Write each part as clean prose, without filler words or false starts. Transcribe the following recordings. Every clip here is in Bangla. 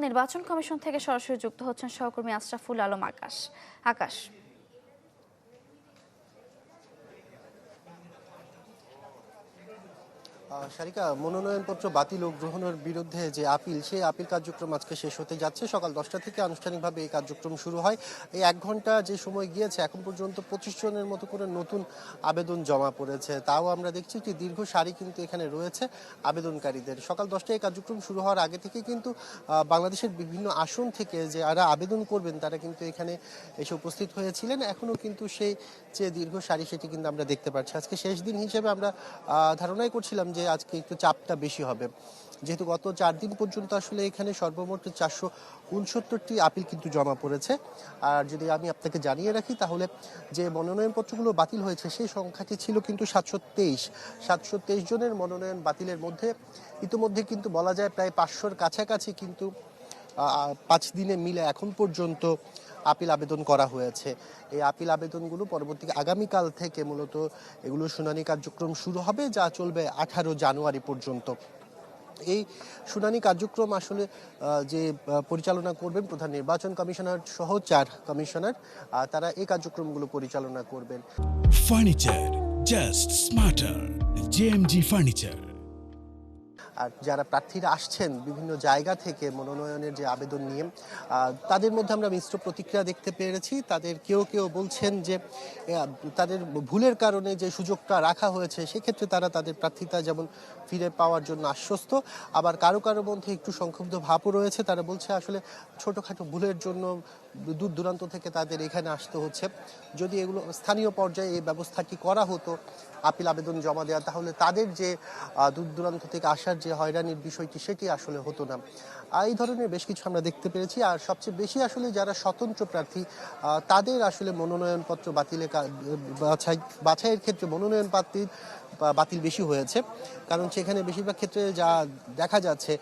নির্বাচন কমিশন থেকে সরাসরি যুক্ত হচ্ছেন সহকর্মী আশরাফুল আলম আকাশ। আকাশ, সারিকা, মনোনয়নপত্র বাতিল ও গ্রহণের বিরুদ্ধে যে আপিল, সেই আপিল কার্যক্রম আজকে শেষ হতে যাচ্ছে। সকাল 10টা থেকে আনুষ্ঠানিকভাবে এই কার্যক্রম শুরু হয়। এই 1 ঘন্টা যে সময় গিয়েছে, এখন পর্যন্ত 25 জনের মতো করে নতুন আবেদন জমা পড়েছে। তাও আমরা দেখছি যে দীর্ঘ সারি কিন্তু এখানে রয়েছে আবেদনকারীদের। সকাল 10টায় এই কার্যক্রম শুরু হওয়ার আগে থেকে কিন্তু বাংলাদেশের বিভিন্ন আসন থেকে যারা আবেদন করবেন তারা কিন্তু এখানে এসে উপস্থিত হয়েছিলেন। এখনও কিন্তু সেই যে দীর্ঘ সারি, সেটি কিন্তু আমরা দেখতে পাচ্ছি। আজকে শেষ দিন হিসেবে আমরা ধারণাই করছিলাম যে আজকে একটু চাপটা বেশি হবে, যেহেতু গত 4 দিন পর্যন্ত আসলে এখানে সর্বমোট 469টি আপিল কিন্তু জমা পড়েছে। আর যদি আমি আপনাকে জানিয়ে রাখি, তাহলে যে মনোনয়নপত্রগুলো বাতিল হয়েছে সেই সংখ্যাটি ছিল কিন্তু 723 জনের মনোনয়ন বাতিলের মধ্যে ইতিমধ্যে কিন্তু বলা যায় প্রায় 500-র কাছাকাছি কিন্তু 5 দিনে মিলে এখন পর্যন্ত আপিল আবেদন করা হয়েছে। এই আপিল আবেদনগুলো পরবর্তী আগামীকাল থেকে মূলত এগুলো শুনানি কার্যক্রম শুরু হবে, যা চলবে 18 জানুয়ারি পর্যন্ত। এই শুনানি কার্যক্রম আসলে যে পরিচালনা করবেন প্রধান নির্বাচন কমিশনার সহ 4 কমিশনার, তারা এই কার্যক্রমগুলো পরিচালনা করবেন। Furniture just smarter, JMG furniture. আর যারা প্রার্থীরা আসছেন বিভিন্ন জায়গা থেকে মনোনয়নের যে আবেদন নিয়ে, তাদের মধ্যে আমরা মিশ্র প্রতিক্রিয়া দেখতে পেরেছি। তাদের কেউ কেউ বলছেন যে তাদের ভুলের কারণে যে সুযোগটা রাখা হয়েছে সেক্ষেত্রে তারা তাদের প্রার্থিতা যেমন ফিরে পাওয়ার জন্য আশ্বস্ত। আবার কারো কারো মধ্যে একটু সংক্ষুব্ধ ভাবও রয়েছে। তারা বলছে আসলে ছোটোখাটো ভুলের জন্য দূর দূরান্ত থেকে তাদের এখানে আসতে হচ্ছে। যদি এগুলো স্থানীয় পর্যায়ে এই ব্যবস্থাটি করা হতো, আপিল আবেদন জমা দেওয়া, তাহলে তাদের যে দূর দূরান্ত থেকে আসার যে হয়রানির বিষয়টি, সেটি আসলে হতো না। এই ধরনের বেশ কিছু আমরা দেখতে পেরেছি। আর সবচেয়ে বেশি আসলে যারা স্বতন্ত্র প্রার্থী, তাদের আসলে মনোনয়নপত্র বাছাইয়ের ক্ষেত্রে মনোনয়ন বাতিল বেশি হয়েছে। কারণ সেখানে বেশিরভাগ ক্ষেত্রে যা দেখা যাচ্ছে,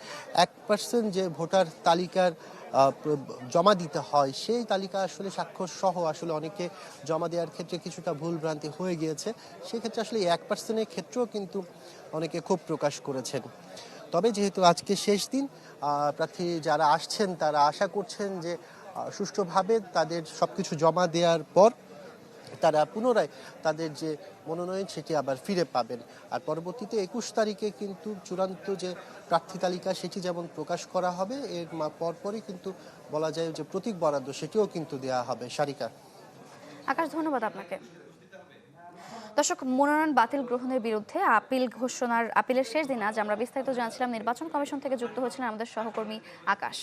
1% যে ভোটার তালিকার জমা দিতে হয়, সেই তালিকা আসলে স্বাক্ষর সহ আসলে অনেকে জমা দেওয়ার ক্ষেত্রে কিছুটা ভুল ভ্রান্তি হয়ে গিয়েছে। সেক্ষেত্রে আসলে 1%-এর ক্ষেত্রেও কিন্তু অনেকে ক্ষোভ প্রকাশ করেছেন। তবে যেহেতু আজকে শেষ দিন, প্রার্থী যারা আসছেন তারা আশা করছেন যে সুষ্ঠুভাবে তাদের সবকিছু জমা দেওয়ার পর তারা পুনরায় তাদের যে মনোনয়ন সেটি আবার ফিরে পাবেন। আর পরবর্তীতে 21 তারিখে কিন্তু চূড়ান্ত যে প্রার্থী তালিকা সেটি যেমন প্রকাশ করা হবে, এর পরপরই কিন্তু বলা যায় যে প্রতীক বরাদ্দ সেটিও কিন্তু দেওয়া হবে। সারিকা। আকাশ, ধন্যবাদ আপনাকে। দর্শক, মনোনয়ন বাতিল গ্রহণের বিরুদ্ধে আপিলের শেষ দিন আজ আমরা বিস্তারিত জানছিলাম। নির্বাচন কমিশন থেকে যুক্ত হয়েছিলেন আমাদের সহকর্মী আকাশ।